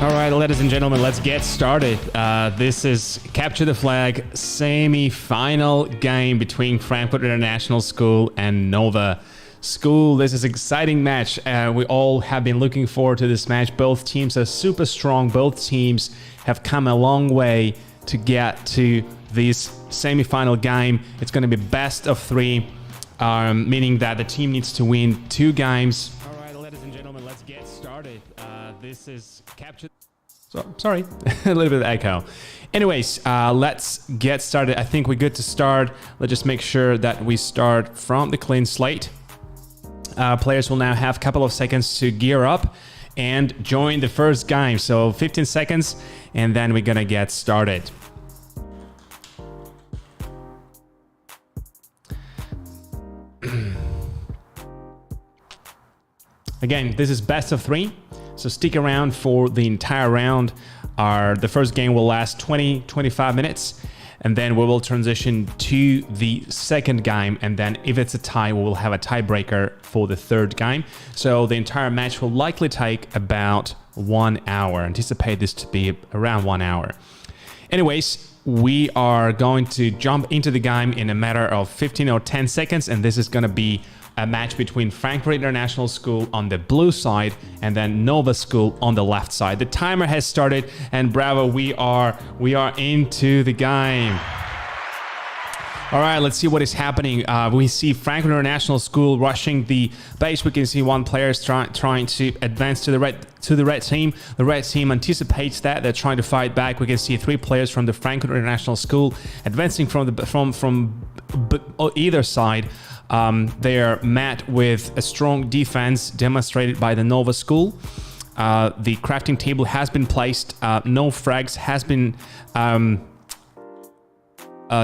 All right, ladies and gentlemen, let's get started. This is Capture the Flag semi-final game between Frankfurt International School and Nova School. This is an exciting match. We all have been looking forward to this match. Both teams are super strong. Both teams have come a long way to get to this semi-final game. It's going to be best of three, meaning that the team needs to win 2 games. All right, ladies and gentlemen, let's get started. This is Capture... Sorry, a little bit of echo. Anyways, let's get started. I think we're good to start. Let's just make sure that we start from the clean slate. Players will now have a couple of seconds to gear up and join the first game. So 15 seconds, and then we're gonna get started. Again, this is best of 3. So stick around for the entire round. The first game will last 20-25 minutes, and then we will transition to the second game, and then if it's a tie, we will have a tiebreaker for the third game. So the entire match will likely take about 1 hour. Anticipate this to be around 1 hour. Anyways, we are going to jump into the game in a matter of 15 or 10 seconds, and this is going to be a match between Frankfurt International School on the blue side and then Nova School on the left side. The timer has started, and bravo, we are into the game. All right, let's see what is happening. We see Frankfurt International School rushing the base. We can see one player is trying to advance to the red team. The red team anticipates that. They're trying to fight back. We can see 3 players from the Frankfurt International School advancing from either side. They are met with a strong defense demonstrated by the Nova School. The crafting table has been placed. No frags has been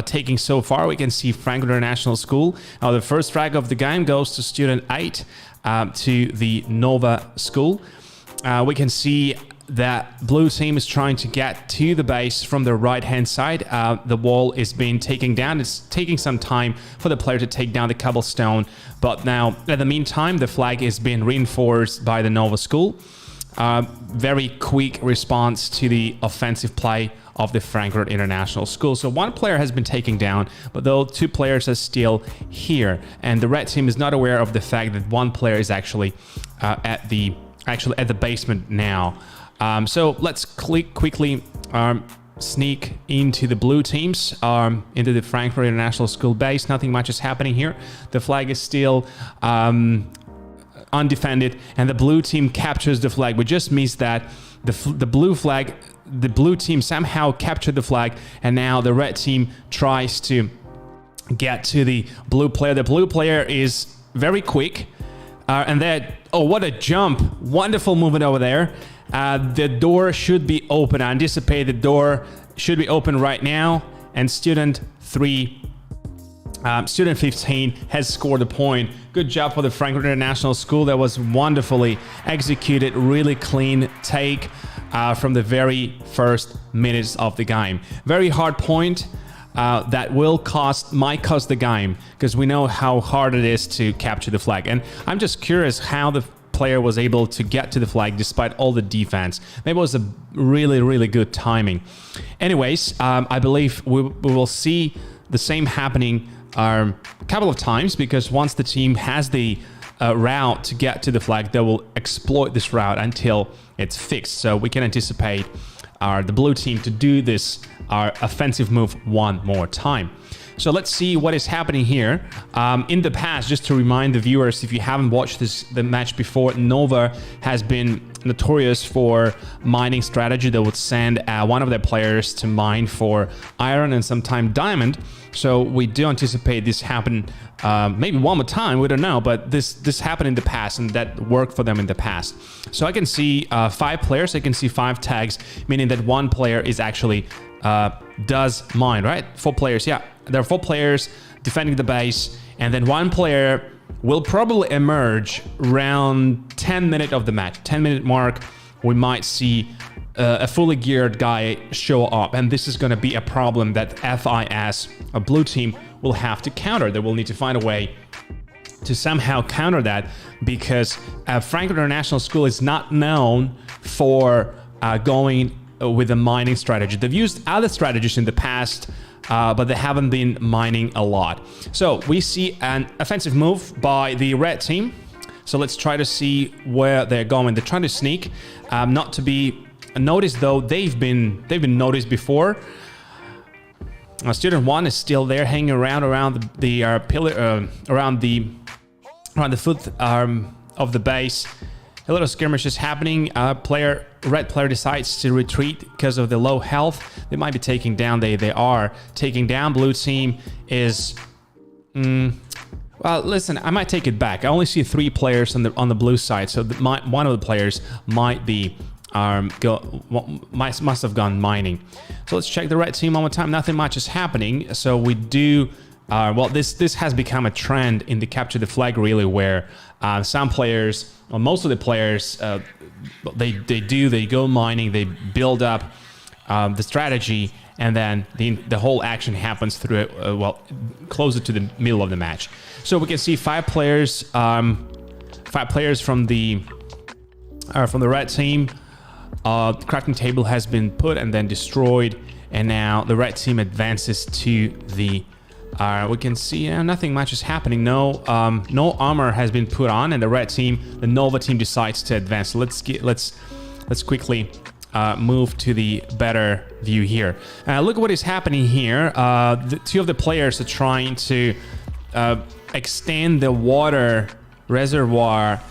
taking so far. We can see Frankfurt International School. Now the first frag of the game goes to student 8 to the Nova School. We can see that blue team is trying to get to the base from the right hand side. The wall is being taken down. It's taking some time for the player to take down the cobblestone, but now in the meantime the flag is being reinforced by the Nova School. Very quick response to the offensive play of the Frankfurt International School. So 1 player has been taken down, but those 2 players are still here, and the red team is not aware of the fact that 1 player is actually at the basement now. So let's quickly sneak into the blue teams, into the Frankfurt International School base. Nothing much is happening here. The flag is still undefended, and the blue team captures the flag, which just means that the blue team somehow captured the flag, and now the red team tries to get to the blue player. The blue player is very quick, and then, oh, what a jump. Wonderful movement over there. The door should be open. I anticipate the door should be open right now, and student 15 has scored a point. Good job for the Frankfurt International School. That was wonderfully executed, really clean take from the very first minutes of the game. Very hard point that might cost the game, because we know how hard it is to capture the flag. And I'm just curious how the player was able to get to the flag despite all the defense. Maybe it was a really, really good timing. Anyways, I believe we will see the same happening a couple of times, because once the team has the route to get to the flag, they will exploit this route until it's fixed. So we can anticipate the blue team to do this offensive move one more time. So let's see what is happening here. In the past, just to remind the viewers, if you haven't watched the match before, Nova has been notorious for mining strategy. They would send one of their players to mine for iron and sometimes diamond. So we do anticipate this happen maybe one more time, we don't know, but this happened in the past, and that worked for them in the past. So I can see 5 players, I can see 5 tags, meaning that one player is actually does mine, right? 4 players, yeah. There are 4 players defending the base, and then one player will probably emerge around 10 minutes of the match. 10-minute mark, we might see a fully geared guy show up, and this is going to be a problem that FIS, a blue team, will have to counter. They will need to find a way to somehow counter that, because Frankfurt International School is not known for going with a mining strategy. They've used other strategies in the past, but they haven't been mining a lot. So we see an offensive move by the red team. So let's try to see where they're going. They're trying to sneak, not to be noticed, though. They've been noticed before. Student 1 is still there, hanging around the pillar, around the foot of the base. A little skirmish is happening. Red player decides to retreat because of the low health. They might be taking down. They are taking down. Blue team is. Well, listen, I might take it back. I only see 3 players on the blue side, so one of the players might be must have gone mining. So let's check the red team one more time. Nothing much is happening. So we do. Well, this has become a trend in the capture the flag, really, where some players, or most of the players, they go mining, they build up the strategy, and then the whole action happens through closer to the middle of the match. So we can see 5 players from the red team. The crafting table has been put and then destroyed, and now the red team advances to the. We can see nothing much is happening. No armor has been put on, and the red team, the Nova team, decides to advance. So let's quickly move to the better view here. Look at what is happening here. The 2 of the players are trying to extend the water reservoir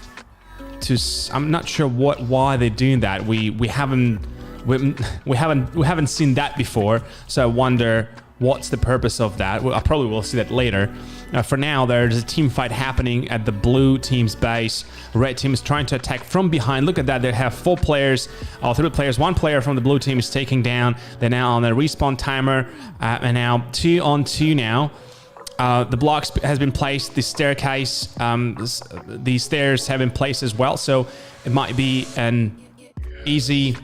to. I'm not sure why they're doing that. We haven't seen that before. So I wonder what's the purpose of that. Well, I probably will see that later. For now, there's a team fight happening at the blue team's base. Red team is trying to attack from behind. Look at that. They have 4 players, 3 players. 1 player from the blue team is taking down. They're now on a respawn timer, and now 2 on 2 now. The blocks has been placed. The staircase, the stairs have been placed as well. So it might be an easy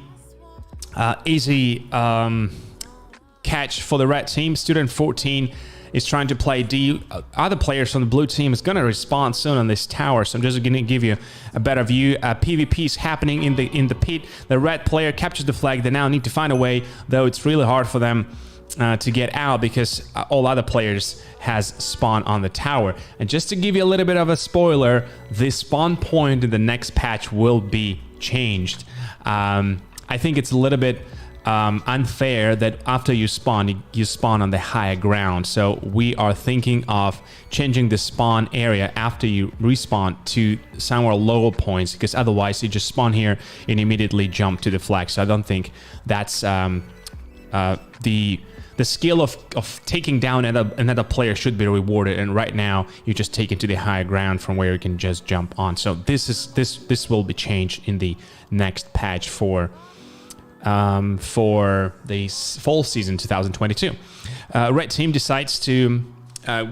catch for the red team. Student 14 is trying to play D. Other players from the blue team is going to respawn soon on this tower, so I'm just going to give you a better view. PvP is happening in the pit. The red player captures the flag. They now need to find a way, though it's really hard for them to get out, because all other players has spawned on the tower. And just to give you a little bit of a spoiler, the spawn point in the next patch will be changed. I think it's a little bit unfair that after you spawn on the higher ground. So we are thinking of changing the spawn area after you respawn to somewhere lower points, because otherwise you just spawn here and immediately jump to the flag. So I don't think that's the skill of taking down another player should be rewarded, and right now you just take it to the higher ground from where you can just jump on. So this will be changed in the next patch for the fall season 2022. Red team decides to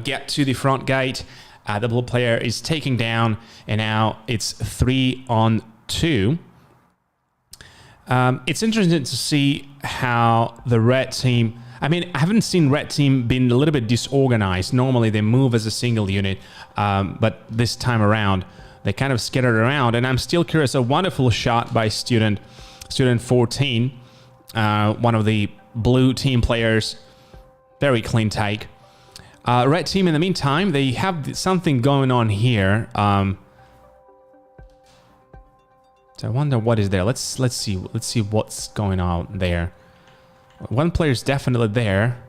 get to the front gate. The blue player is taking down, and now it's 3-on-2. It's interesting to see how the red team... I mean, I haven't seen red team being a little bit disorganized. Normally they move as a single unit, but this time around they kind of scattered around, and I'm still curious. A wonderful shot by student 14, one of the blue team players. Very clean take. Red team, in the meantime, they have something going on here. So I wonder what is there. Let's see what's going on there. One player's definitely there.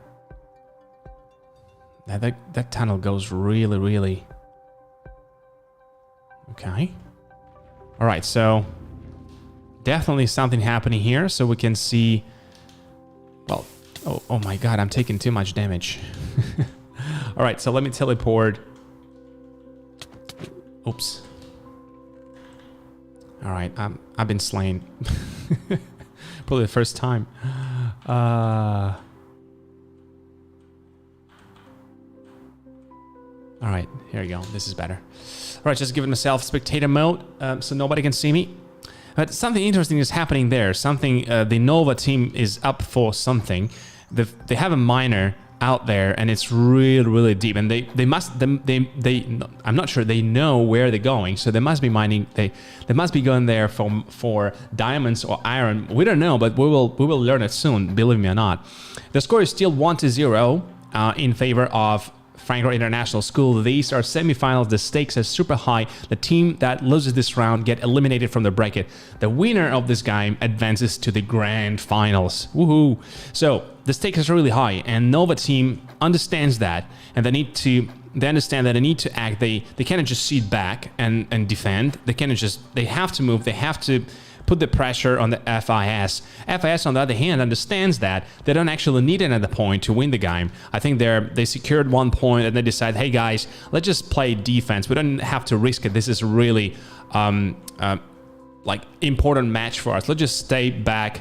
That tunnel goes really... Okay. All right, so definitely something happening here. So we can see... Well, oh my God, I'm taking too much damage. All right, so let me teleport. Oops. All right, I've been slain. Probably the first time. All right, here we go. This is better. All right, just giving myself spectator mode so nobody can see me. But something interesting is happening there. Something, the Nova team is up for something. They have a miner out there, and it's really deep. And they must, I'm not sure they know where they're going, so they must be mining. They must be going there for diamonds or iron. We don't know, but we will learn it soon. Believe me or not. The score is still 1-0 in favor of Frankfurt International School. These are semifinals. The stakes are super high. The team that loses this round get eliminated from the bracket. The winner of this game advances to the grand finals. Woohoo! So the stakes are really high, and Nova team understands that, and they understand that they need to act. They cannot just sit back and defend. They have to move. They have to put the pressure on the FIS. FIS, on the other hand, understands that they don't actually need another point to win the game. I think they secured 1 point, and they decide, hey guys, let's just play defense. We don't have to risk it. This is really like important match for us. Let's just stay back.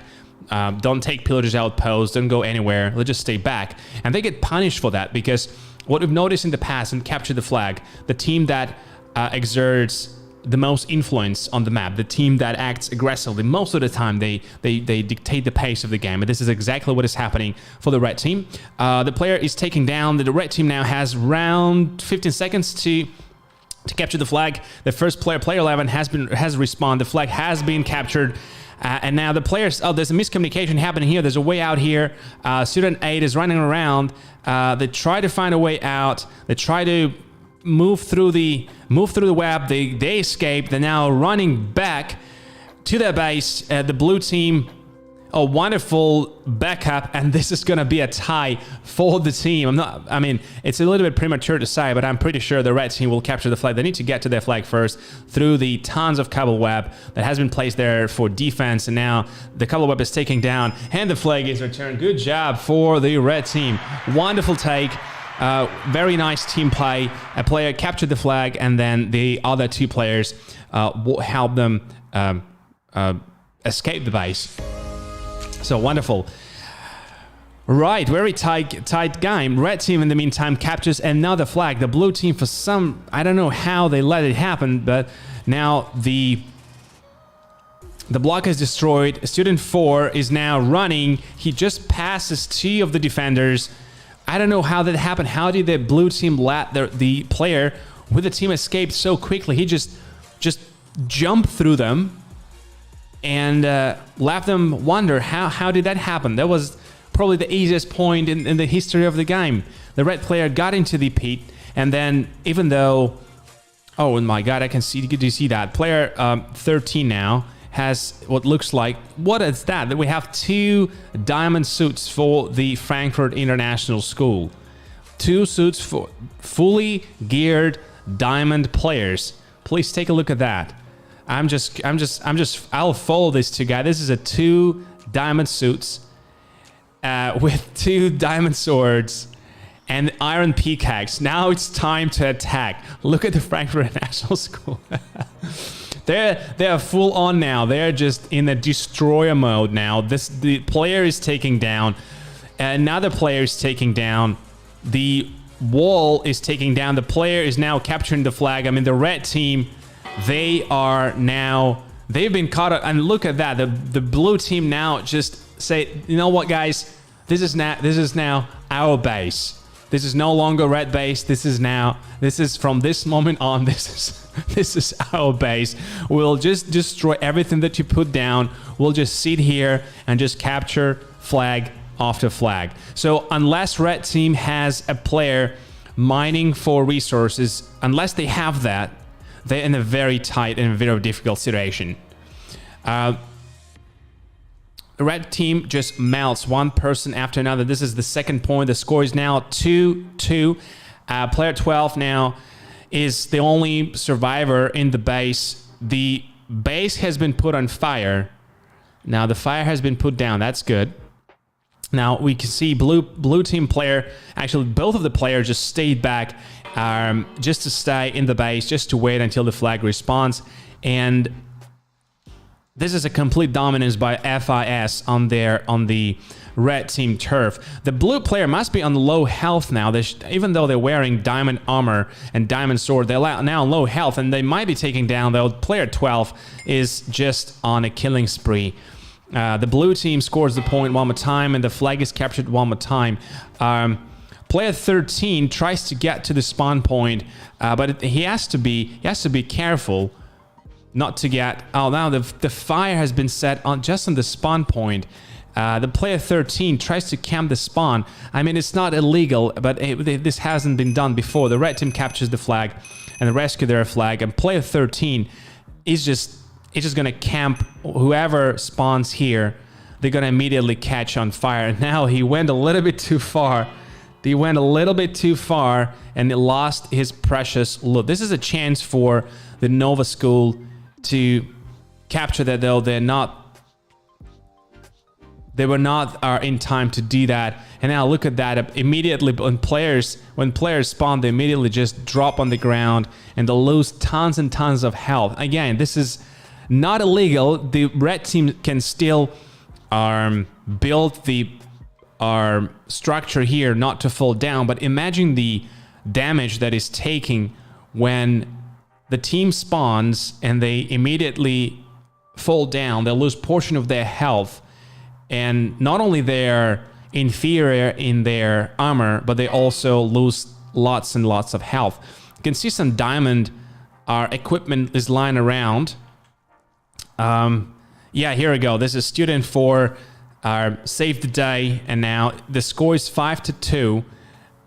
Don't take pillagers outposts. Don't go anywhere. Let's just stay back. And they get punished for that, because what we've noticed in the past in Capture the Flag, the team that exerts the most influence on the map, the team that acts aggressively, most of the time they dictate the pace of the game. And this is exactly what is happening for the red team. The player is taking down. The red team now has around 15 seconds to capture the flag. The first player 11 has respawned. The flag has been captured. And now the players, there's a miscommunication happening here. There's a way out here. Student 8 is running around. They try to find a way out. They try to move through the web. They escape. They're now running back to their base. The blue team, a wonderful backup, and this is gonna be a tie for the team. I mean, it's a little bit premature to say, but I'm pretty sure the red team will capture the flag. They need to get to their flag first through the tons of cobble web that has been placed there for defense, and now the cobble web is taken down, and the flag is returned. Good job for the red team. Wonderful take. Very nice team play. A player captured the flag, and then the other two players helped them escape the base. So wonderful. Right, very tight game. Red team, in the meantime, captures another flag. The blue team, for some, I don't know how they let it happen, but now the block is destroyed. Student 4 is now running. He just passes 2 of the defenders. I don't know how that happened. How did the blue team let the player with the team escape so quickly? He just jumped through them and left them wonder how did that happen. That was probably the easiest point in the history of the game. The red player got into the pit, and then even though, oh my god, I can see, did you see that? Player 13 now has what looks like, what is that? That we have 2 diamond suits for the Frankfurt International School. 2 suits for fully geared diamond players. Please take a look at that. I'll follow these 2 guys. This is a 2 diamond suits with 2 diamond swords and iron pickaxe. Now it's time to attack. Look at the Frankfurt International School. They're full on now. They're just in a destroyer mode now. The player is taking down. Another player is taking down. The wall is taking down. The player is now capturing the flag. I mean, the red team, they've been caught up. And look at that. The blue team now just say, you know what, guys? This is now our base. This is no longer red base. This is from this moment on, this is our base. We'll just destroy everything that you put down. We'll just sit here and just capture flag after flag. So unless red team has a player mining for resources, unless they have that, they're in a very tight and very difficult situation. The red team just melts one person after another. This is the second point. The score is now 2-2. Player 12 now is the only survivor in the base. The base has been put on fire. Now the fire has been put down. That's good. Now we can see blue team player, actually both of the players just stayed back just to stay in the base, just to wait until the flag respawns. And this is a complete dominance by FIS on the red team turf. The blue player must be on low health now. Even though they're wearing diamond armor and diamond sword, they're now low health, and they might be taking down, though player 12 is just on a killing spree. The blue team scores the point one more time, and the flag is captured one more time. Player 13 tries to get to the spawn point, but he has to be careful not to get. Oh, now the fire has been set on just on the spawn point. The player 13 tries to camp the spawn. I mean, it's not illegal, but this hasn't been done before. The red team captures the flag and rescue their flag, and player 13 is just gonna camp whoever spawns here. They're gonna immediately catch on fire. And now he went a little bit too far. He went a little bit too far and lost his precious loot. This is a chance for the Nova School to capture that, though they were not in time to do that. And now look at that. Immediately when players spawn, they immediately just drop on the ground and they lose tons and tons of health. Again, this is not illegal. The red team can still build the structure here not to fall down, but imagine the damage that is taking when the team spawns and they immediately fall down. They lose portion of their health, and not only they're inferior in their armor, but they also lose lots and lots of health. You can see some diamond equipment is lying around. Yeah, here we go. This is student 4 saved the day, and now the score is 5-2.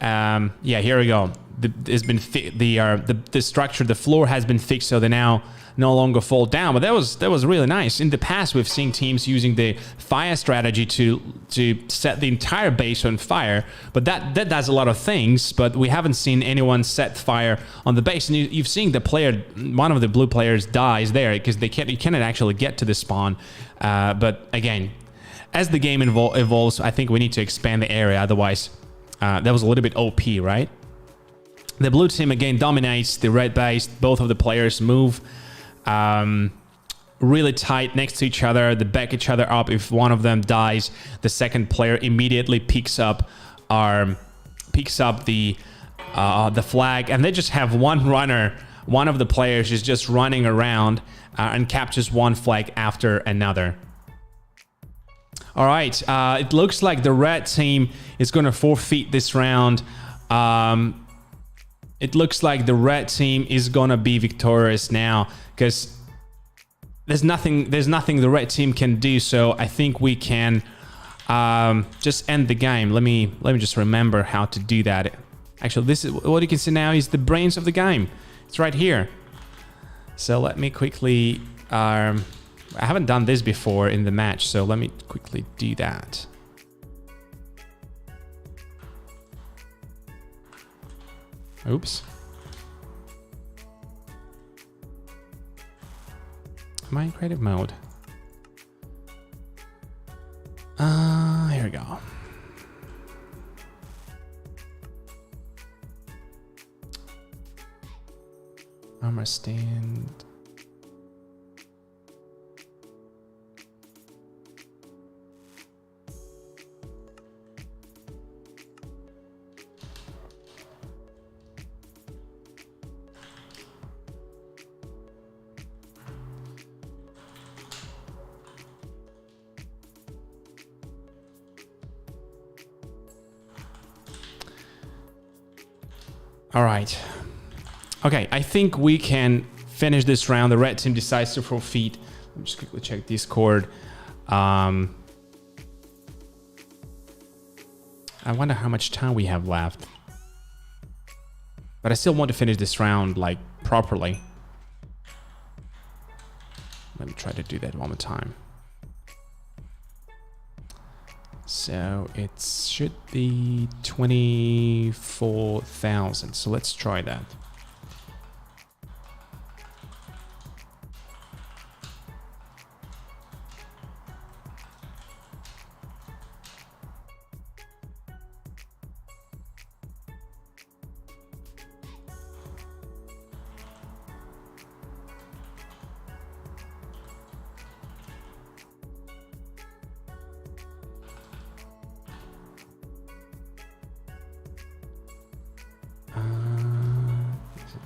Yeah, here we go. The structure, the floor has been fixed, so they now no longer fall down. But that was really nice. In the past, we've seen teams using the fire strategy to set the entire base on fire, but that does a lot of things. But we haven't seen anyone set fire on the base. And you've seen the player, one of the blue players dies there because you cannot actually get to the spawn. But again, as the game evolves, I think we need to expand the area. Otherwise, that was a little bit OP, right? The blue team again dominates the red base. Both of the players move really tight next to each other. They back each other up. If one of them dies, the second player immediately picks up the flag, and they just have one runner. One of the players is just running around and captures one flag after another. All right, it looks like the red team is going to forfeit this round. It looks like the red team is going to be victorious now because there's nothing the red team can do. So I think we can just end the game. Let me just remember how to do that. Actually, this is what you can see now is the brains of the game. It's right here. So let me quickly I haven't done this before in the match, so let me quickly do that. Oops. Am I in creative mode? Here we go. Armor stand. All right. Okay, I think we can finish this round. The red team decides to throw feet. Let me just quickly check Discord. I wonder how much time we have left. But I still want to finish this round like properly. Let me try to do that one more time. So it should be 24,000. So let's try that.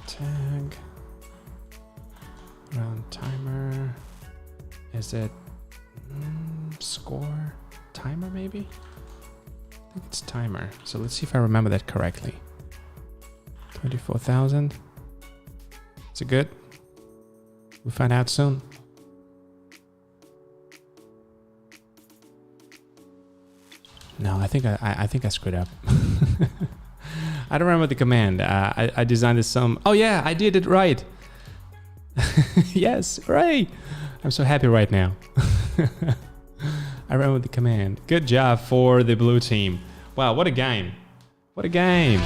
Tag. Round timer. Is it score timer maybe? I think it's timer. So let's see if I remember that correctly. 24,000. Is it good? We'll find out soon. No, I think I screwed up. I don't remember the command. I designed this some. Oh yeah, I did it right. Yes, right. I'm so happy right now. I remember the command. Good job for the blue team. Wow, what a game. What a game.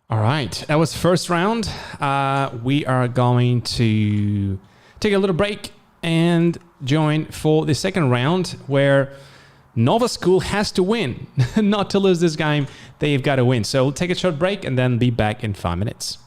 All right, that was first round. We are going to take a little break and join for the second round where Nova School has to win. Not to lose this game, they've got to win. So we'll take a short break and then be back in 5 minutes.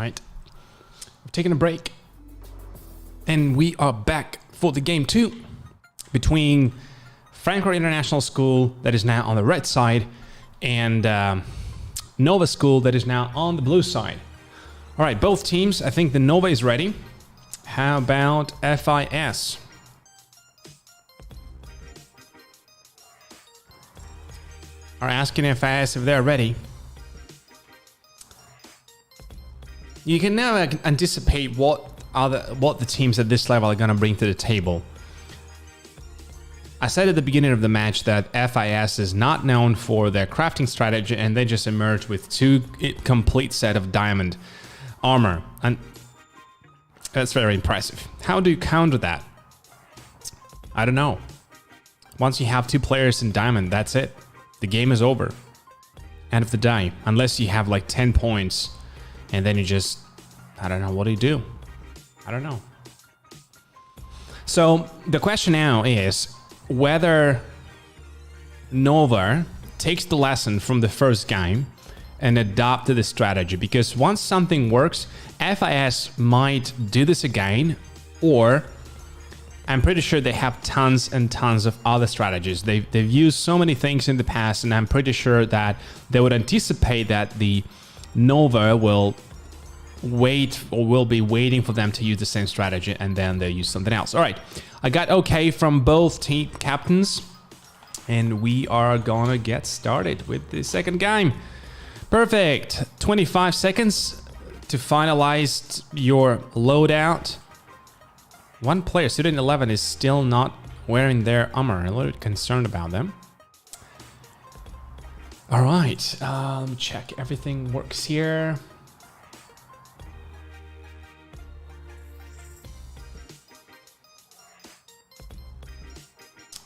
right. We've taken a break. And we are back for the game 2 between Frankfurt International School, that is now on the red side, and Nova School, that is now on the blue side. All right, both teams, I think the Nova is ready. How about FIS? Are asking FIS if they're ready. You can now anticipate what the teams at this level are going to bring to the table. I said at the beginning of the match that FIS is not known for their crafting strategy, and they just emerged with 2 complete set of diamond armor, and that's very impressive. How do you counter that? I don't know. Once you have 2 players in diamond, that's it. The game is over. End of the day. Unless you have like 10 points, and then you just, I don't know, what do you do? I don't know. So the question now is whether Nova takes the lesson from the first game and adopt the strategy, because once something works, FIS might do this again, or I'm pretty sure they have tons and tons of other strategies. They've used so many things in the past, and I'm pretty sure that they would anticipate that the Nova will wait, or will be waiting for them to use the same strategy, and then they'll use something else. All right, I got okay from both team captains, and we are gonna get started with the second game. Perfect. 25 seconds to finalize your loadout. One player, student 11, is still not wearing their armor. I'm a little bit concerned about them. All right, let me check. Everything works here.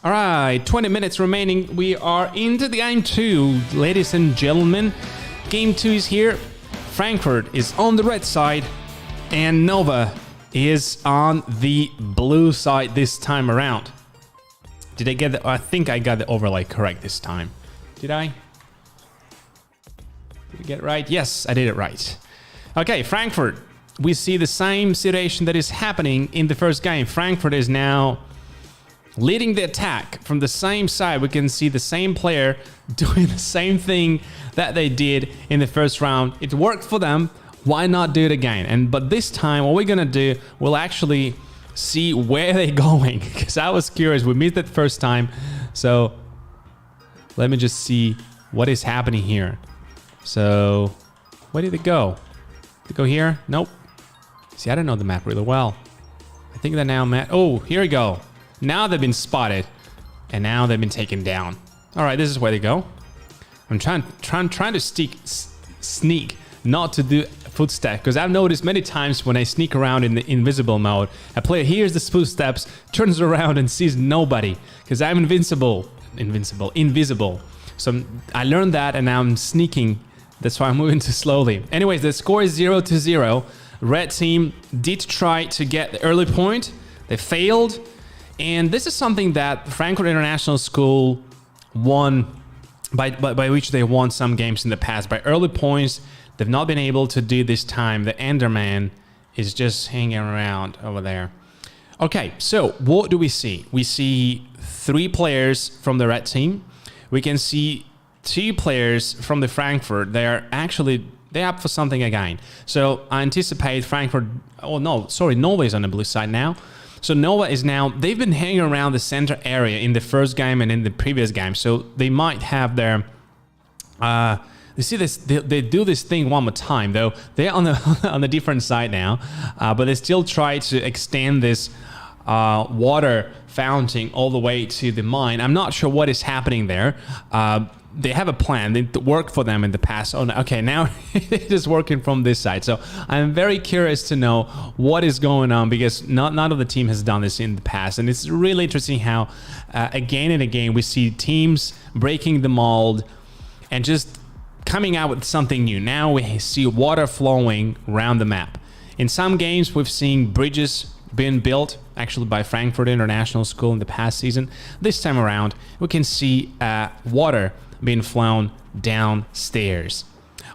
All right, 20 minutes remaining. We are into the game 2, ladies and gentlemen. Game 2 is here. Frankfurt is on the red side, and Nova is on the blue side this time around. Did I get the, I think I got the overlay correct this time. Did I? Did I get it right? Yes, I did it right. Okay, Frankfurt. We see the same situation that is happening in the first game. Frankfurt is now leading the attack from the same side. We can see the same player doing the same thing that they did in the first round. It worked for them. Why not do it again? But this time, what we're gonna do, we'll actually see where they're going, because I was curious. We missed it first time, so let me just see what is happening here. So, where did it go? Did it go here? Nope. See, I don't know the map really well. I think they're now oh, here we go. Now they've been spotted, and now they've been taken down. All right, this is where they go. I'm trying to sneak, not to do footstep, because I've noticed many times when I sneak around in the invisible mode, a player hears the footsteps, turns around and sees nobody, because I'm invisible. So I learned that, and now I'm sneaking. That's why I'm moving too slowly. Anyways, the score is 0-0. Red team did try to get the early point. They failed. And this is something that Frankfurt International School won, by which they won some games in the past. By early points, they've not been able to do this time. The Enderman is just hanging around over there. Okay, so what do we see? We see 3 players from the red team. We can see 2 players from the Frankfurt. They're up for something again. So I anticipate Frankfurt, Nova is on the blue side now. So Nova is now, they've been hanging around the center area in the first game and in the previous game. So they might have their, you see this, they do this thing one more time though. They're on the different side now, but they still try to extend this water fountain all the way to the mine. I'm not sure what is happening there. They have a plan. It worked for them in the past. Oh, no. Okay, now it is working from this side. So I'm very curious to know what is going on, because none of the team has done this in the past. And it's really interesting how again and again we see teams breaking the mold and just coming out with something new. Now we see water flowing around the map. In some games, we've seen bridges being built, actually by Frankfurt International School in the past season. This time around, we can see water being flown downstairs.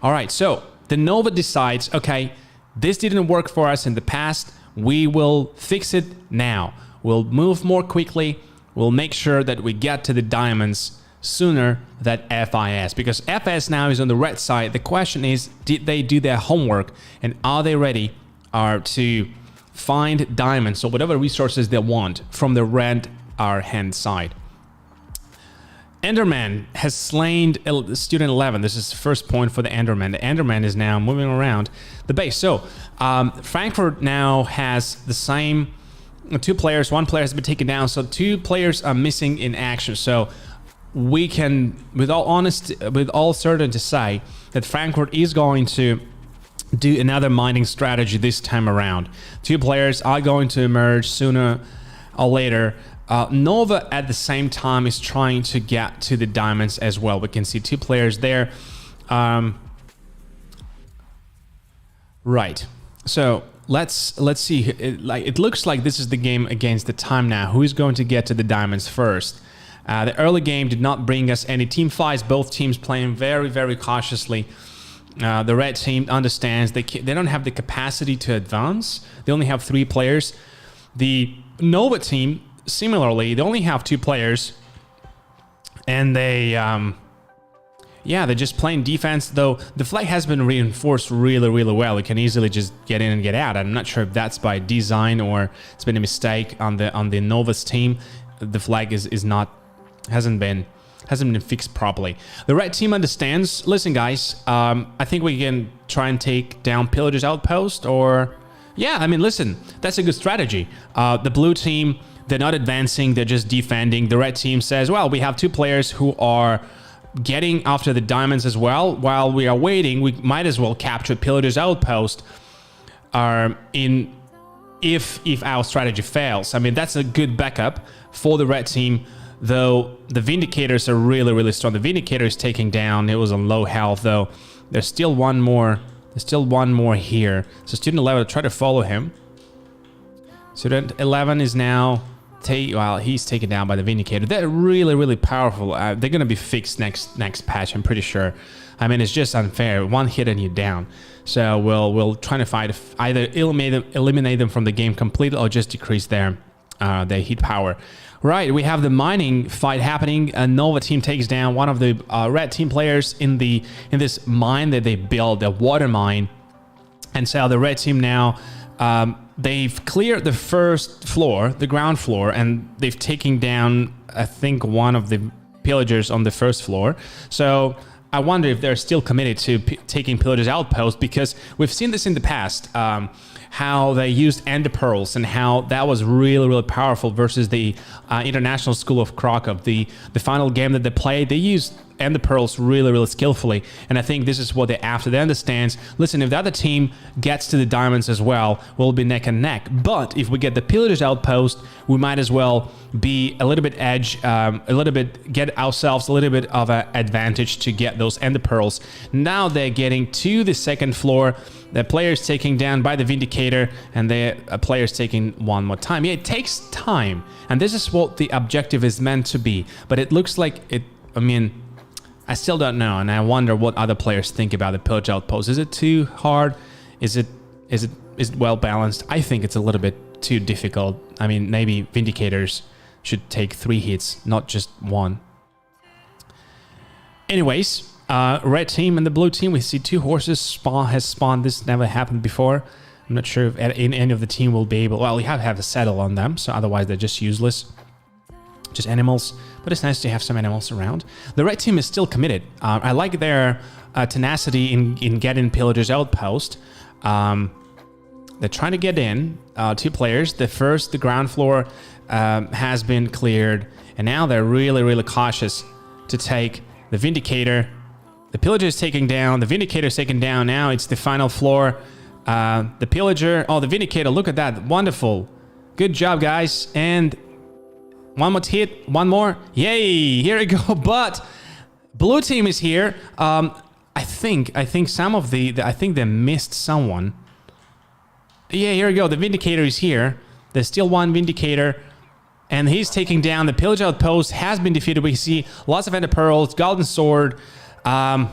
All right, so the Nova decides, okay, This didn't work for us in the past. We will fix it now. We'll move more quickly. We'll make sure that we get to the diamonds sooner than FIS, because FIS now is on the red side. The question is, did they do their homework, and are they ready to find diamonds or whatever resources they want from the red hand side? Enderman has slain student 11. This is the first point for the Enderman. The Enderman is now moving around the base. So Frankfurt now has the same 2 players. 1 player has been taken down, so 2 players are missing in action. So we can, with all certainty, say that Frankfurt is going to do another mining strategy this time around. 2 players are going to emerge sooner or later. Nova at the same time is trying to get to the diamonds as well. We can see 2 players there. Right. So let's see. It looks like this is the game against the time now. Who is going to get to the diamonds first? The early game did not bring us any team fights. Both teams playing very, very cautiously. The red team understands they don't have the capacity to advance. They only have 3 players. The Nova team, similarly, they only have 2 players, and they're just playing defense. Though the flag has been reinforced really, really well. You can easily just get in and get out. I'm not sure if that's by design or it's been a mistake on the Nova's team. The flag hasn't been fixed properly. The red team understands. Listen, guys, I think we can try and take down Pillager's outpost, or listen, that's a good strategy. The blue team, they're not advancing, they're just defending. The red team says, well, we have 2 players who are getting after the diamonds as well. While we are waiting, we might as well capture Pillager's outpost if our strategy fails. I mean, that's a good backup for the red team, though the Vindicators are really, really strong. The Vindicator is taking down. It was on low health, though. There's still one more. There's still one more here. So student 11 will try to follow him. Student 11 is now... he's taken down by the Vindicator. They're really, really powerful. They're going to be fixed next patch, I'm pretty sure. I mean, it's just unfair. 1 hit and you're down. So we'll try to fight, either eliminate them from the game completely or just decrease their hit power. Right, we have the mining fight happening. A Nova team takes down one of the red team players in this mine that they built, the water mine. And so the red team now, they've cleared the first floor, the ground floor, and they've taken down, I think, one of the pillagers on the first floor. So I wonder if they're still committed to taking Pillager's outpost, because we've seen this in the past, how they used Ender Pearls and how that was really, really powerful versus the International School of Krakow. The final game that they played, they used Ender Pearls really, really skillfully, and I think this is what they're after. They understand, listen, if the other team gets to the diamonds as well, we'll be neck and neck. But if we get the Pillager's outpost, we might as well be a little bit get ourselves a little bit of an advantage to get those Ender Pearls. Now they're getting to the second floor. The player's taking down by the Vindicator, and the player's taking one more time. Yeah, it takes time, and this is what the objective is meant to be. But it looks like it, I mean, I still don't know, and I wonder what other players think about the Pillager outpost. Is it too hard? Is it well balanced? I think it's a little bit too difficult. I mean, maybe Vindicators should take 3 hits, not just 1. Anyways, red team and the blue team, we see 2 horses has spawned. This never happened before. I'm not sure if any of the team will be able... Well, we have to have a saddle on them, so otherwise they're just useless. Just animals, but it's nice to have some animals around. The red team is still committed. I like their tenacity in getting Pillager's outpost. They're trying to get in. 2 players. The ground floor has been cleared, and now they're really, really cautious to take the Vindicator. The Pillager is taken down. The Vindicator is taken down. Now it's the final floor. The Pillager. Oh, the Vindicator. Look at that. Wonderful. Good job, guys. And one more hit. One more. Yay. Here we go. But blue team is here. I think some of I think they missed someone. Yeah, here we go. The Vindicator is here. There's still one Vindicator. And he's taking down the Pillager outpost. Has been defeated. We see lots of Ender Pearls. Golden Sword. The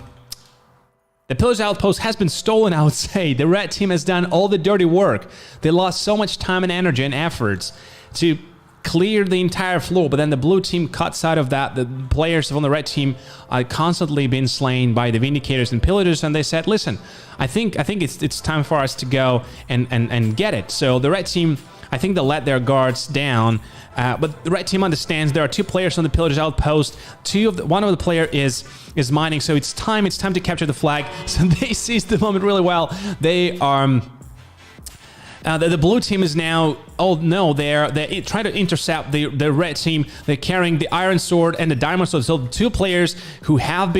The Pillars Outpost has been stolen, I would say. The red team has done all the dirty work. They lost so much time and energy and efforts to clear the entire floor, but then the blue team cuts out of that. The players from the red team are constantly being slain by the Vindicators and Pillagers, and they said, listen, I think it's time for us to go and get it. So the red team, I think they let their guards down, but the red team understands there are two players on the Pillagers Outpost. One of the player is mining, so it's time to capture the flag. So they seized the moment really well. They are the blue team is now, oh no, they're trying to intercept the red team. They're carrying the iron sword and the diamond sword. So two players who have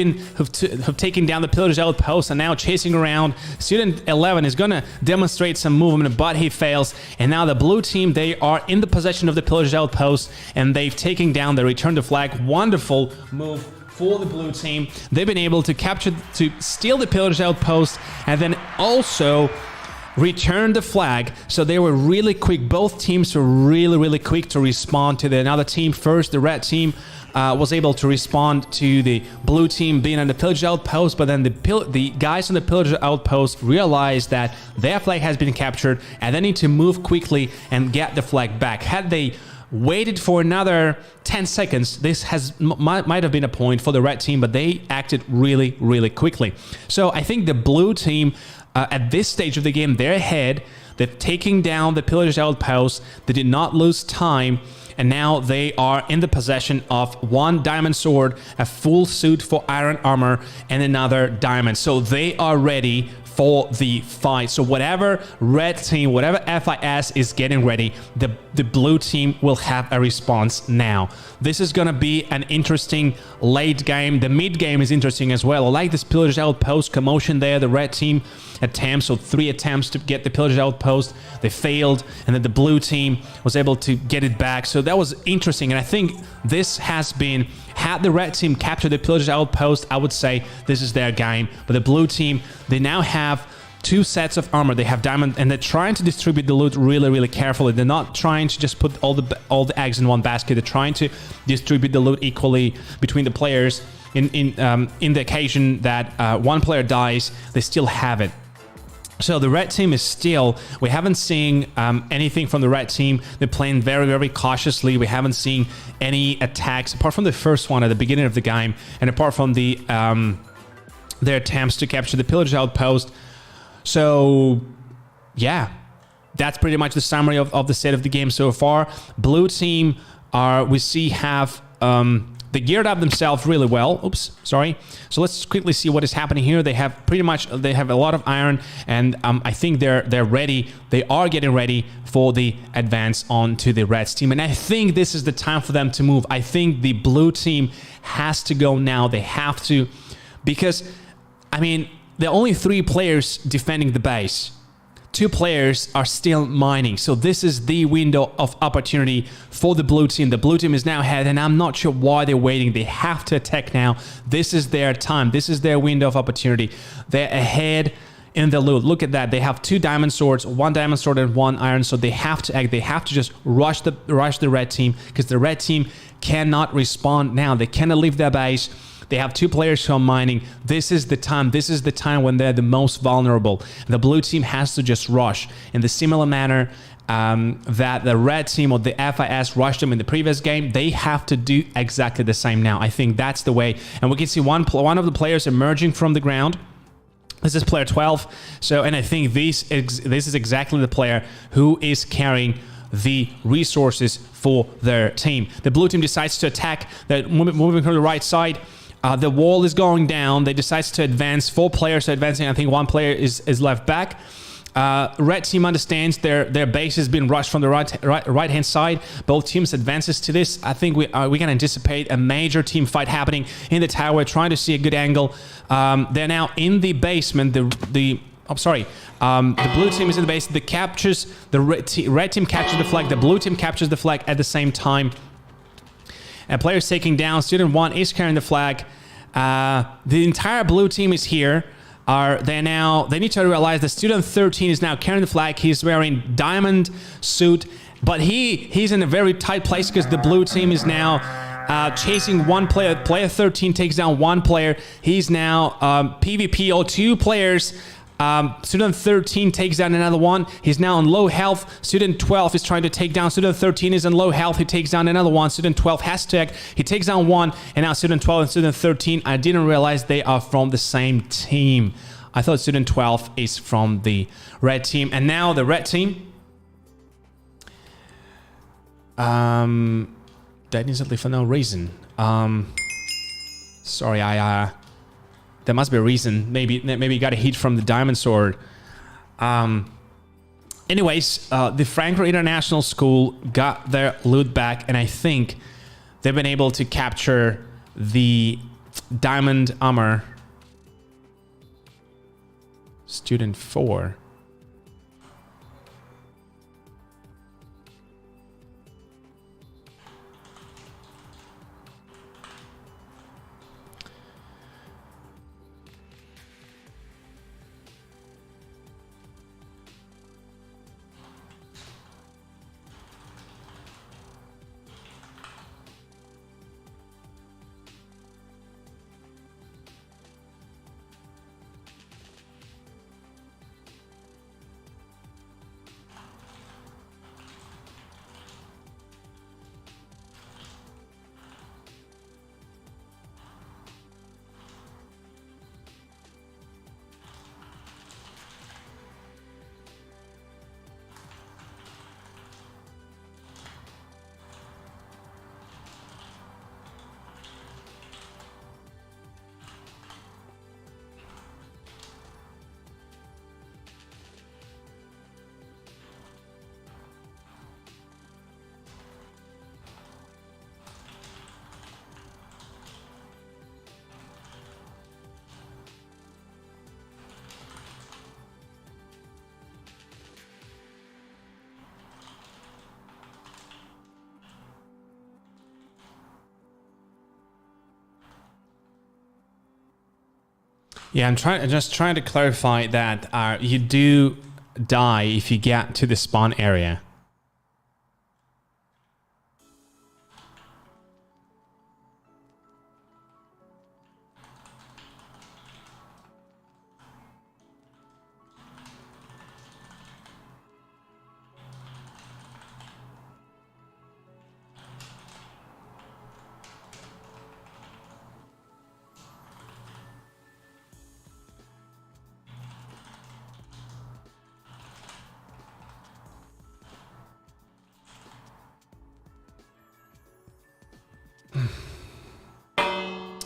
taken down the Pillagers Outpost are now chasing around. Student 11 is gonna demonstrate some movement, but he fails. And now the blue team, they are in the possession of the Pillagers Outpost, and they've taken down the return to flag. Wonderful move for the blue team. They've been able to steal the Pillagers Outpost, and then also returned the flag. So they were really quick. Both teams were really quick to respond to another team. First, the red team was able to respond to the blue team being on the Pillager Outpost, but then the guys on the Pillager Outpost realized that their flag has been captured and they need to move quickly and get the flag back. Had they waited for another 10 seconds, this might have been a point for the red team, but they acted really quickly. So I think the blue team, at this stage of the game, they're ahead. They're taking down the Pillagers Outpost. They did not lose time, and now they are in the possession of one diamond sword, a full suit for iron armor, and another diamond. So they are ready for the fight. So whatever red team, whatever FIS is getting ready, the blue team will have a response now. This is going to be an interesting late game. The mid game is interesting as well. I like this Pillagers Outpost commotion there. The red team attempts, so 3 attempts to get the Pillagers Outpost. They failed, and then the blue team was able to get it back. So that was interesting, and I think this has been, had the red team captured the Pillagers Outpost, I would say this is their game. But the blue team, they now have 2 sets of armor. They have diamond, and they're trying to distribute the loot really carefully. They're not trying to just put all the eggs in one basket. They're trying to distribute the loot equally between the players. In the occasion that one player dies, they still have it. So the red team is still, we haven't seen anything from the red team. They're playing very cautiously. We haven't seen any attacks apart from the first one at the beginning of the game, and apart from their attempts to capture the Pillagers Outpost. So yeah, that's pretty much the summary of the state of the game so far. Blue team have they geared up themselves really well. Oops, sorry. So let's quickly see what is happening here. They have a lot of iron, and I think they're ready. They are getting ready for the advance onto the red team, and I think this is the time for them to move. I think the blue team has to go now. They have to, because I mean, there are only 3 players defending the base. 2 players are still mining. So this is the window of opportunity for the blue team. The blue team is now ahead, and I'm not sure why they're waiting. They have to attack now. This is their time. This is their window of opportunity. They're ahead in the loot. Look at that. They have 2 diamond swords, 1 diamond sword and 1 iron. So they have to act. They have to just rush the red team, because the red team cannot respond now. They cannot leave their base. They have 2 players who are mining. This is the time. This is the time when they're the most vulnerable. The blue team has to just rush in the similar manner that the red team or the FIS rushed them in the previous game. They have to do exactly the same now. I think that's the way. And we can see one of the players emerging from the ground. This is player 12. So, and I think this is exactly the player who is carrying the resources for their team. The blue team decides to attack. They're moving from the right side. The wall is going down. They decide to advance. 4 players are advancing. I think 1 player is left back. Red team understands their base has been rushed from the right hand side. Both teams advances to this. I think we can anticipate a major team fight happening in the tower. We're trying to see a good angle. They're now in the basement. The blue team is in the base. The red team captures the flag. The blue team captures the flag at the same time. And players taking down. Student 1 is carrying the flag. The entire blue team is here. They need to realize that Student 13 is now carrying the flag. He's wearing diamond suit, but he's in a very tight place because the blue team is now chasing one player. Player 13 takes down one player. He's now PvP or two players. Student 13 takes down another one. He's now on low health. Student 12 is trying to take down. Student 13 is on low health. He takes down another one. Student 12 has tech. He takes down one. And now Student 12 and Student 13, I didn't realize they are from the same team. I thought Student 12 is from the red team. And now the red team. Dead instantly for no reason. Sorry, there must be a reason. Maybe you got a hit from the diamond sword. Anyways, the Frankfurt International School got their loot back, and I think they've been able to capture the diamond armor. Student 4. Yeah, I'm just trying to clarify that you do die if you get to the spawn area.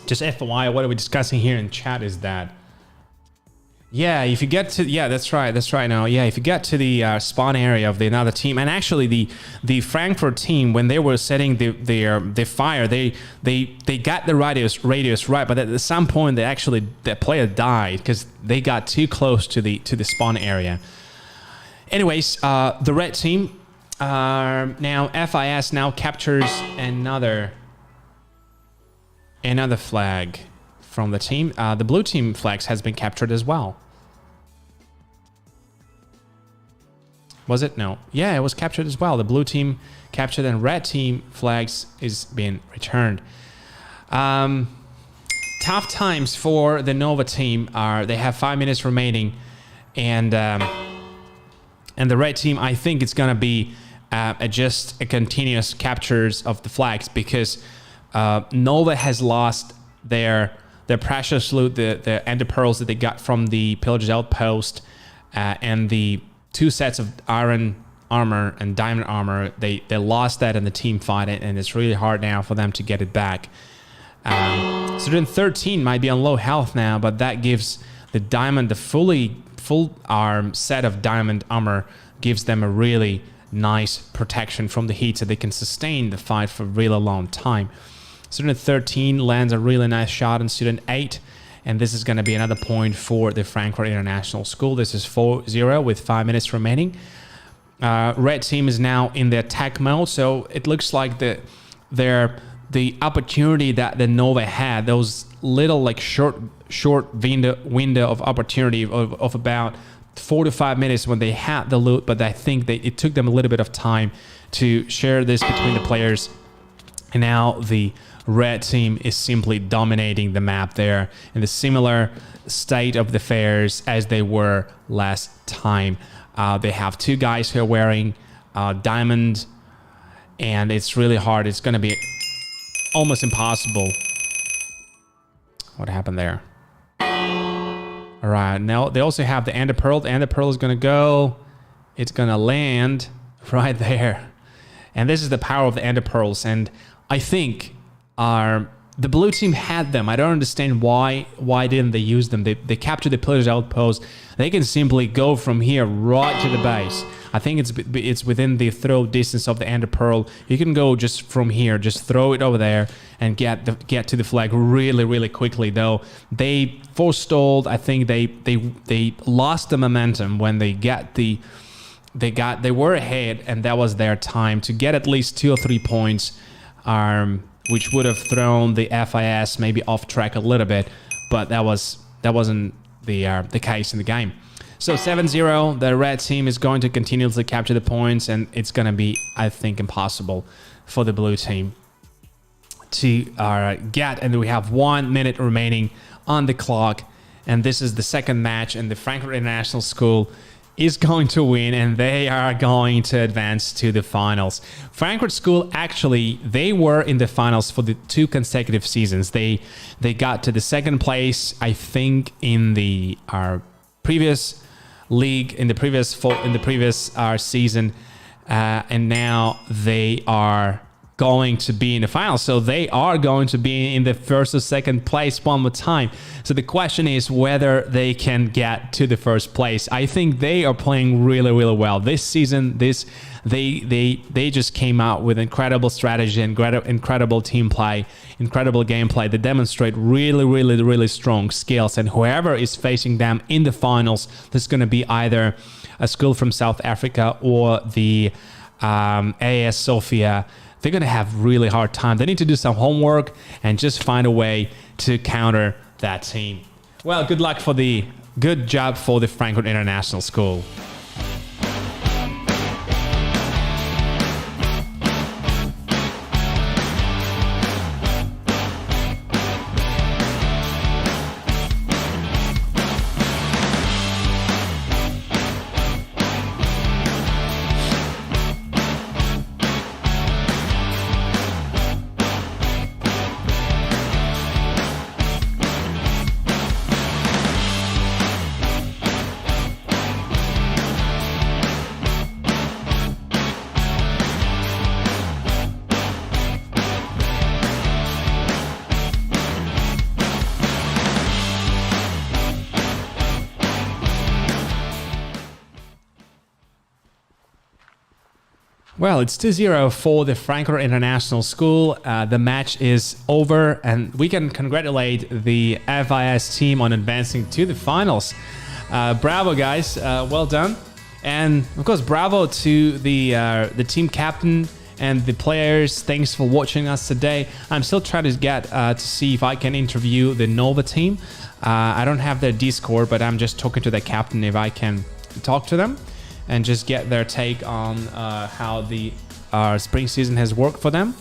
Just FYI, what are we discussing here in chat is that, yeah, if you get to, yeah, that's right now. Yeah, if you get to the spawn area of the another team, and actually the Frankfurt team, when they were setting the fire, they got the radius right, but at some point the player died because they got too close to the spawn area. Anyways, the red team now FIS now captures another flag from the team. The blue team flags has been captured as well. Was it? No. Yeah, it was captured as well. The blue team captured and red team flags is being returned. Tough times for the Nova team. They have 5 minutes remaining, and the red team, I think it's gonna be just a continuous captures of the flags, because Nova has lost their precious loot, the ender pearls that they got from the Pillager's Outpost, and the 2 sets of iron armor and diamond armor. They lost that in the team fight, and it's really hard now for them to get it back. Student 13 might be on low health now, but that gives the diamond, the full arm set of diamond armor, gives them a really nice protection from the heat, so they can sustain the fight for a really long time. Student 13 lands a really nice shot on Student 8, and this is going to be another point for the Frankfurt International School. This is 4-0 with 5 minutes remaining. Red team is now in the attack mode, so it looks like the opportunity that the Nova had, those little like short window of opportunity of about 4 to 5 minutes when they had the loot, but I think it took them a little bit of time to share this between the players. And now the red team is simply dominating the map there in the similar state of the affairs as they were last time. They have 2 guys who are wearing diamond, and it's really hard. It's going to be almost impossible. What happened there? All right, now they also have the Ender Pearl. The Ender Pearl is going to go. It's going to land right there. And this is the power of the Ender Pearls. And I think the blue team had them. I don't understand why didn't they use them. They captured the Pillar's outpost. They can simply go from here right to the base. I think it's within the throw distance of the Ender Pearl. You can go just from here, just throw it over there and get to the flag really quickly. Though they forestalled. I think they lost the momentum when they were ahead, and that was their time to get at least 2 or 3 points, which would have thrown the FIS maybe off track a little bit, but that wasn't the case in the game. So 7-0, the red team is going to continuously capture the points, and it's going to be, I think, impossible for the blue team to get. And we have 1 minute remaining on the clock, and this is the second match, and the Frankfurt International School is going to win, and they are going to advance to the finals. Frankfurt School, actually, they were in the finals for the 2 consecutive seasons. They got to the second place, I think, in the previous league, in the previous season, and now they are going to be in the finals. So they are going to be in the first or second place one more time. So the question is whether they can get to the first place. I think they are playing really well this season. They just came out with incredible strategy and incredible team play, incredible gameplay. They demonstrate really strong skills, and whoever is facing them in the finals, there's going to be either a school from South Africa or the AS Sofia. They're going to have really hard time. They need to do some homework and just find a way to counter that team. Well, good job for the Frankfurt International School. Well, it's 2-0 for the Frankfurt International School. The match is over, and we can congratulate the FIS team on advancing to the finals. Bravo, guys. Well done. And, of course, bravo to the team captain and the players. Thanks for watching us today. I'm still trying to get to see if I can interview the Nova team. I don't have their Discord, but I'm just talking to the captain if I can talk to them and just get their take on how the spring season has worked for them.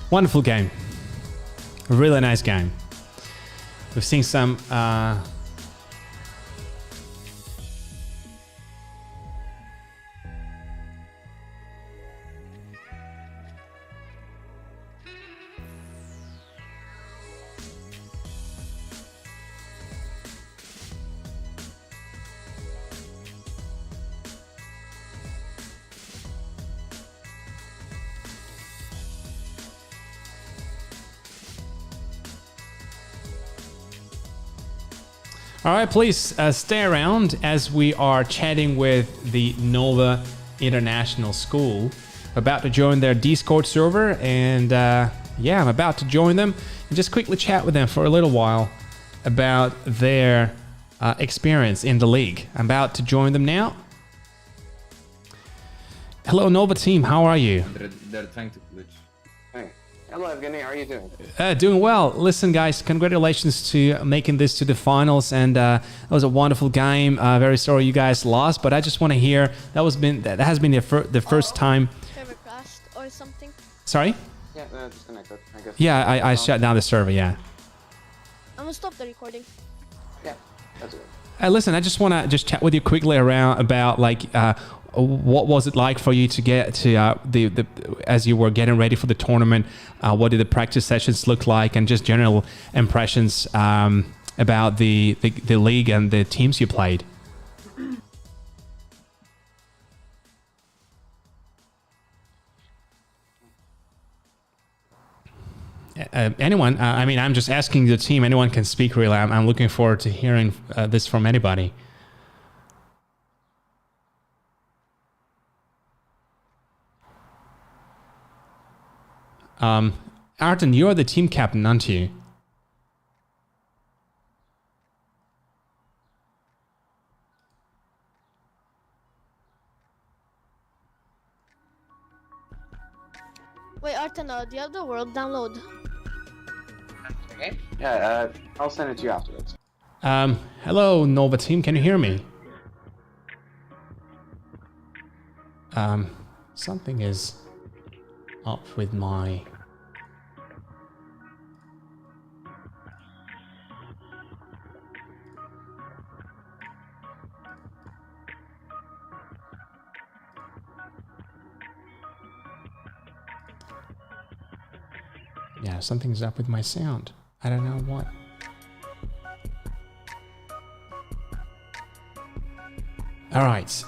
Wonderful game. A really nice game. We've seen some All right, please stay around as we are chatting with the Nova International School. About to join their Discord server, and yeah, I'm about to join them and just quickly chat with them for a little while about their experience in the league. I'm about to join them now. Hello, Nova team. How are you? They're trying to glitch. Hey. Hello, Evgeny. How are you doing? Doing well. Listen, guys, congratulations to making this to the finals, and that was a wonderful game. Very sorry you guys lost, but I just want to hear that has been the first time. Server crashed or something. Sorry? Yeah, disconnected, I guess. Yeah, I shut down the server. Yeah. I'm gonna stop the recording. Yeah, that's it. Listen, I just want to just chat with you quickly about like what was it like for you to get to the as you were getting ready for the tournament. What did the practice sessions look like, and just general impressions about the league and the teams you played. Anyone? I mean, I'm just asking the team. Anyone can speak, really. I'm looking forward to hearing this from anybody. Arten, you're the team captain, aren't you? Wait, Artana, do you have the world download? Okay. Yeah, I'll send it to you afterwards. Hello, Nova team. Can you hear me? Something is up with my... Yeah, something's up with my sound. I don't know what. All right.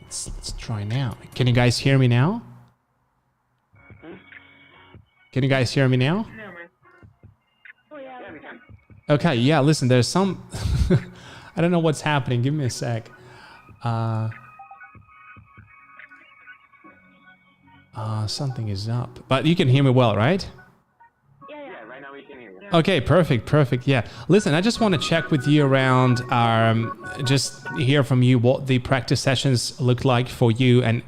Let's try now. Can you guys hear me now? Can you guys hear me now? Yeah, we can. Okay, yeah, listen, there's some... I don't know what's happening. Give me a sec. Something is up. But you can hear me well, right? Yeah, right now we can hear you. Okay, perfect. Yeah. Listen, I just want to check with you around, just hear from you what the practice sessions looked like for you, and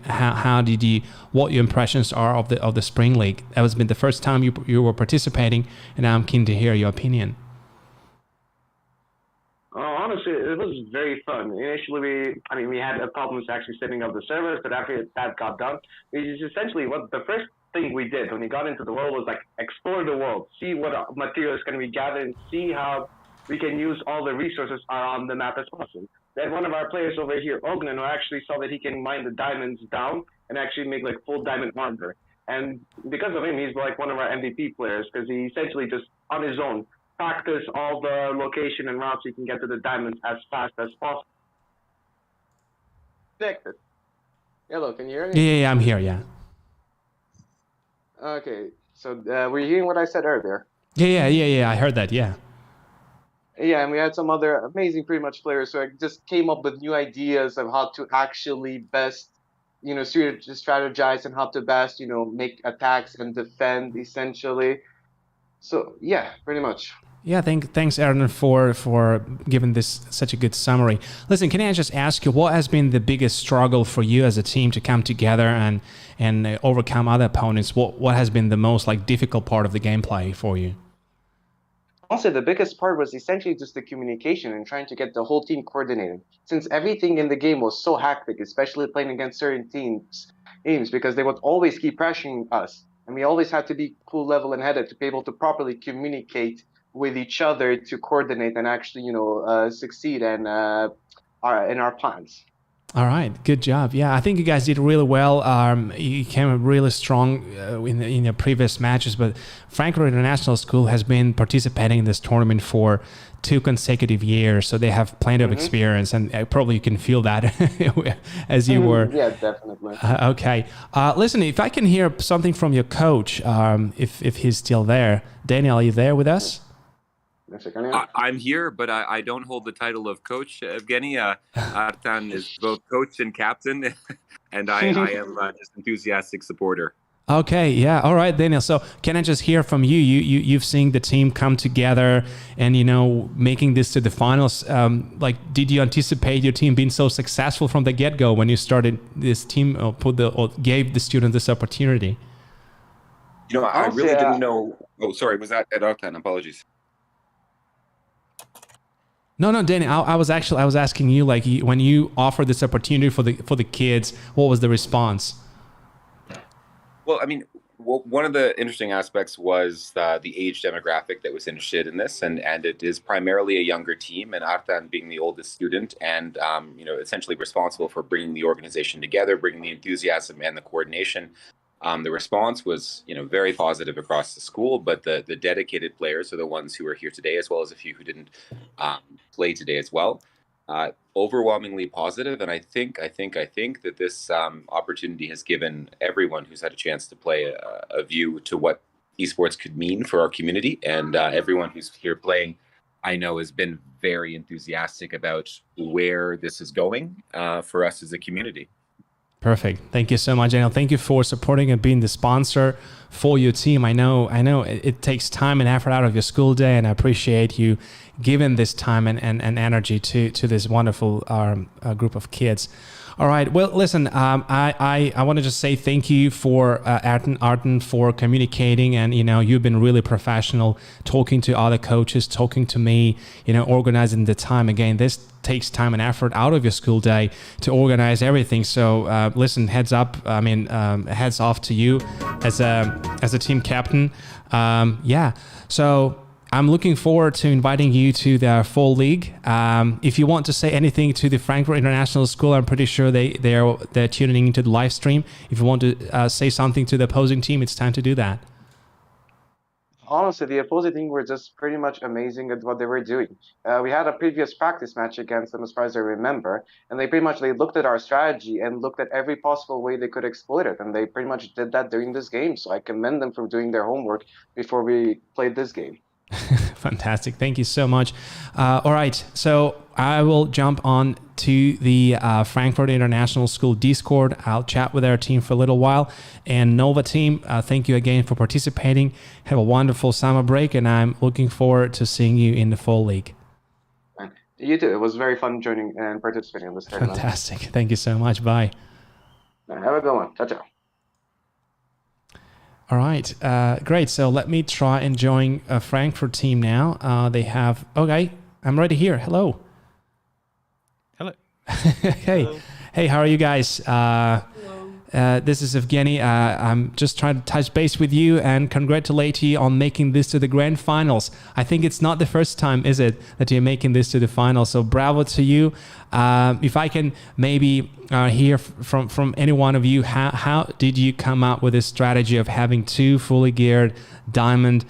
what your impressions are of the Spring League. That has been the first time you were participating, and I'm keen to hear your opinion. Honestly, it was very fun. Initially, we had problems actually setting up the servers, but after that got done, essentially what the first thing we did when we got into the world was like explore the world, see what materials can we gather, and see how we can use all the resources are on the map as possible. Then one of our players over here, Ognan, who actually saw that he can mine the diamonds down and actually make like full diamond armor. And because of him, he's like one of our MVP players, because he essentially just on his own practice all the location and routes you can get to the diamonds as fast as possible. Hello, can you hear me? Yeah, I'm here, yeah. Okay, so were you hearing what I said earlier? Yeah, I heard that, yeah. Yeah, and we had some other amazing pretty much players, so I just came up with new ideas of how to actually best, strategize, and how to best, make attacks and defend, essentially. So, yeah, pretty much. Yeah, thanks, Aaron, for giving this such a good summary. Listen, can I just ask you, what has been the biggest struggle for you as a team to come together and overcome other opponents? What has been the most difficult part of the gameplay for you? Also, the biggest part was essentially just the communication and trying to get the whole team coordinated. Since everything in the game was so hectic, especially playing against certain teams, because they would always keep pressuring us. And we always had to be cool, level, and headed to be able to properly communicate with each other to coordinate and actually, succeed in our plans. All right, good job. Yeah, I think you guys did really well. You came really strong in your previous matches, but Frankfurt International School has been participating in this tournament for 2 consecutive years, so they have plenty of experience, and probably you can feel that as you were. Yeah, definitely. Okay. Listen, if I can hear something from your coach, if he's still there. Daniel, are you there with us? Mr. Kanya? I'm here, but I don't hold the title of coach, Evgeny. Artan is both coach and captain, and I am just enthusiastic supporter. Okay, yeah, all right, Daniel. So can I just hear from you? You've seen the team come together and making this to the finals. Did you anticipate your team being so successful from the get-go when you started this team or gave the students this opportunity? I really didn't know. Oh, sorry, was that at Artan? Apologies. No, Danny. I was asking you, when you offered this opportunity for the kids, what was the response? Well, I mean, one of the interesting aspects was the age demographic that was interested in this, and it is primarily a younger team, and Artan being the oldest student, and essentially responsible for bringing the organization together, bringing the enthusiasm and the coordination. The response was, very positive across the school, but the dedicated players are the ones who are here today, as well as a few who didn't play today as well. Overwhelmingly positive, and I think that this opportunity has given everyone who's had a chance to play a view to what esports could mean for our community, and everyone who's here playing, I know, has been very enthusiastic about where this is going for us as a community. Perfect. Thank you so much, Daniel. Thank you for supporting and being the sponsor for your team. I know it takes time and effort out of your school day, and I appreciate you giving this time and energy to this wonderful group of kids. All right. Well, listen, I want to just say thank you for Artan for communicating, and you've been really professional, talking to other coaches, talking to me, organizing the time. Again, this takes time and effort out of your school day to organize everything. So listen, heads up. I mean, heads off to you as a team captain. So I'm looking forward to inviting you to the fall league. If you want to say anything to the Frankfurt International School, I'm pretty sure they're tuning into the live stream. If you want to say something to the opposing team, it's time to do that. Honestly, the opposing team were just pretty much amazing at what they were doing. We had a previous practice match against them, as far as I remember, and they looked at our strategy and looked at every possible way they could exploit it, and they pretty much did that during this game. So I commend them for doing their homework before we played this game. Fantastic. Thank you so much. All right. So I will jump on to the Frankfurt International School Discord. I'll chat with our team for a little while. And Nova team, thank you again for participating. Have a wonderful summer break, and I'm looking forward to seeing you in the fall league. You too. It was very fun joining and participating in this tournament. Fantastic. Thank you so much. Bye. Have a good one. Ciao, ciao. All right, great. So let me try and join a Frankfurt team now. They have, okay, I'm ready here. Hello. Hello. Hey. Hello. Hey, how are you guys? This is Evgeny. I'm just trying to touch base with you and congratulate you on making this to the grand finals. I think it's not the first time, is it, that you're making this to the finals? So bravo to you. If I can maybe hear from any one of you, how did you come up with this strategy of having two fully geared diamond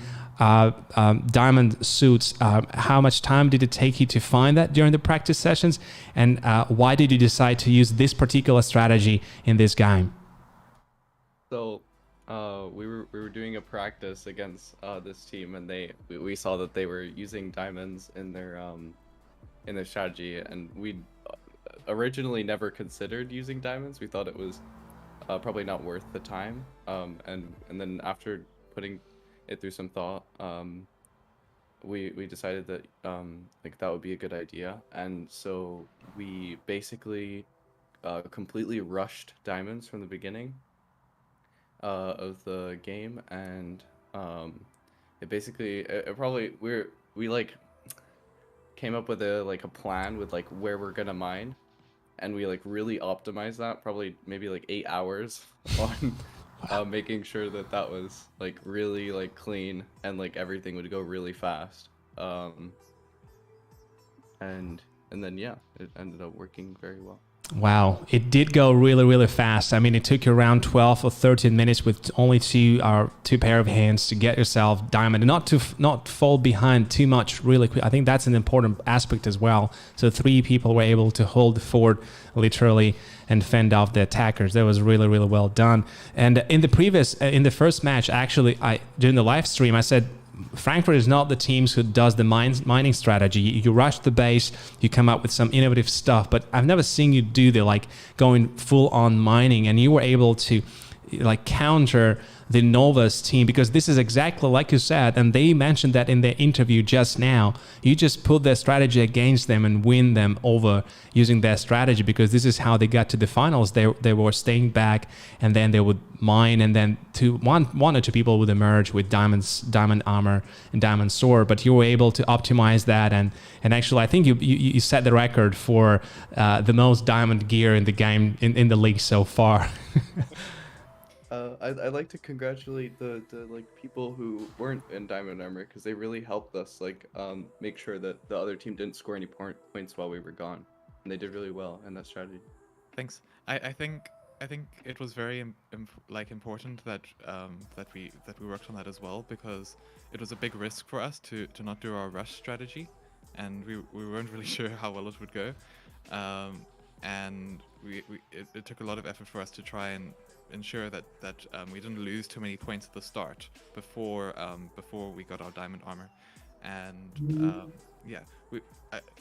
suits? How much time did it take you to find that during the practice sessions? And why did you decide to use this particular strategy in this game? So we were doing a practice against this team, and we saw that they were using diamonds in their strategy, and we originally never considered using diamonds. We thought it was probably not worth the time, and then after putting it through some thought, we decided that that would be a good idea, and so we basically completely rushed diamonds from the beginning of the game, and we came up with a plan with where we're gonna mine, and we really optimized that, probably maybe 8 hours on making sure that was really clean, and everything would go really fast, and then yeah, it ended up working very well. Wow, it did go really, really fast. I mean, it took you around 12 or 13 minutes with only two pair of hands to get yourself diamond, and not fall behind too much really quick. I think that's an important aspect as well. So 3 people were able to hold the fort literally and fend off the attackers. That was really, really well done. And in the first match, actually, during the live stream, I said Frankfurt is not the teams who does the mining strategy. You rush the base, you come up with some innovative stuff, but I've never seen you do the like going full on mining, and you were able to like counter the Nova's team, because this is exactly like you said, and they mentioned that in their interview just now. You just put their strategy against them and win them over using their strategy, because this is how they got to the finals. They were staying back, and then they would mine, and then one or two people would emerge with diamond armor and diamond sword. But you were able to optimize that, and actually I think you set the record for the most diamond gear in the game in the league so far. I'd like to congratulate the like people who weren't in diamond armor, because they really helped us make sure that the other team didn't score any points while we were gone, and they did really well in that strategy. Thanks. I think it was very important that we worked on that as well, because it was a big risk for us to not do our rush strategy, and we weren't really sure how well it would go, and it took a lot of effort for us to try and ensure that we didn't lose too many points at the start before we got our diamond armor, and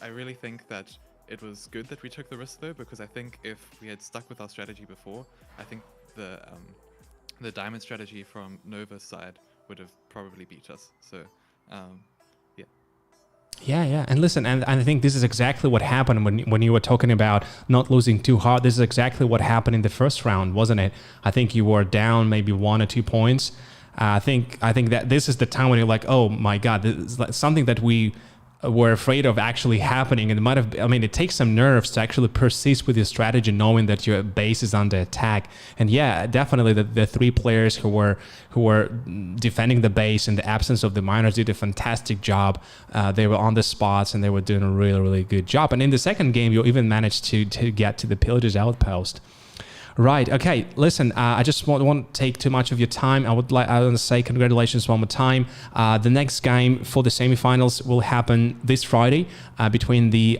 I really think that it was good that we took the risk though, because I think if we had stuck with our strategy before, I think the diamond strategy from Nova's side would have probably beat us. So Yeah. And listen, and I think this is exactly what happened when you were talking about not losing too hard. This is exactly what happened in the first round, wasn't it? I think you were down maybe 1 or 2 points. I think that this is the time when you're like, oh my God, this is like something that we were afraid of actually happening. And it might have, it takes some nerves to actually persist with your strategy, knowing that your base is under attack. And yeah, definitely the 3 players who were defending the base in the absence of the miners did a fantastic job. They were on the spots, and they were doing a really, really good job. And in the second game, you even managed to get to the Pillager's outpost. Right. Okay. Listen, I just won't take too much of your time. I want to say congratulations one more time. The next game for the semifinals will happen this Friday between the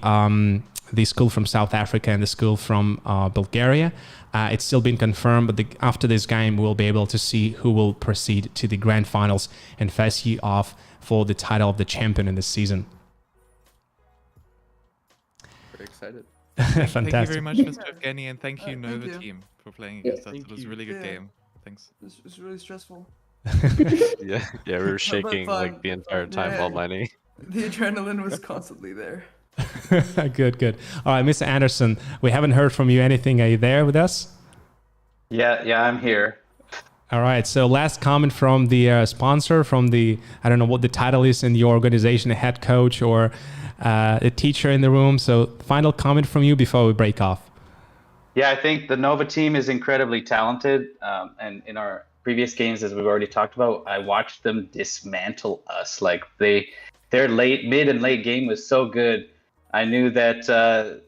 school from South Africa and the school from Bulgaria. It's still been confirmed, but after this game, we'll be able to see who will proceed to the grand finals and face you off for the title of the champion in this season. Very excited. Fantastic. Thank you very much, Mr. Evgeny, and thank you, Nova team, for playing against us. It was a really good game. Thanks. It was really stressful. yeah, we were shaking like the entire time while mining. The adrenaline was constantly there. Good. All right, Mr. Anderson, we haven't heard from you anything. Are you there with us? Yeah, I'm here. All right, so last comment from the sponsor, from the, I don't know what the title is in your organization, a head coach or a teacher in the room. So final comment from you before we break off. Yeah, I think the Nova team is incredibly talented. And in our previous games, as we've already talked about, I watched them dismantle us. Like their mid and late game was so good. I knew that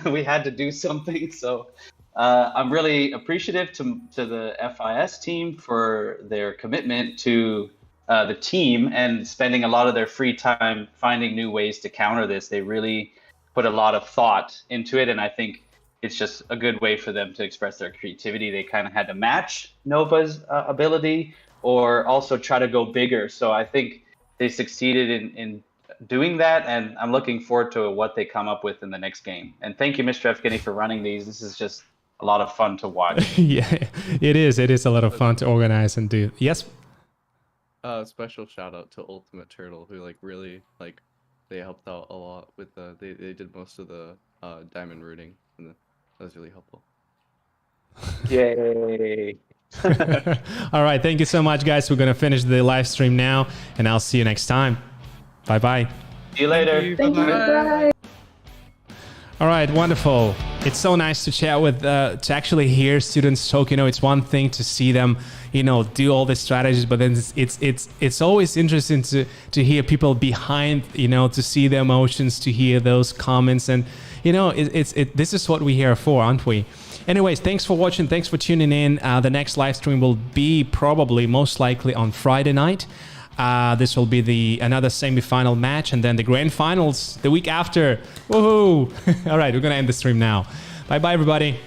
we had to do something. So I'm really appreciative to the FIS team for their commitment to the team and spending a lot of their free time finding new ways to counter this. They really put a lot of thought into it, and I think it's just a good way for them to express their creativity. They kind of had to match Nova's ability or also try to go bigger. So I think they succeeded in doing that, and I'm looking forward to what they come up with in the next game. And thank you, Mr. Evgeny, for running these. This is just a lot of fun to watch. Yeah, it is. It is a lot of fun to organize and do. Yes? Special shout out to Ultimate Turtle, who really they helped out a lot with they did most of the diamond rooting, and that was really helpful. Yay! All right, thank you so much, guys. We're gonna finish the live stream now, and I'll see you next time. Bye. See you later. Thank you. Bye. All right, wonderful. It's so nice to chat with, to actually hear students talk. It's one thing to see them, do all the strategies, but then it's always interesting to hear people behind, to see the emotions, to hear those comments, and this is what we're here for, aren't we? Anyways, thanks for watching. Thanks for tuning in. The next live stream will be most likely on Friday night. This will be another semi-final match, and then the grand finals the week after. Woohoo! All right, we're gonna end the stream now. Bye, everybody.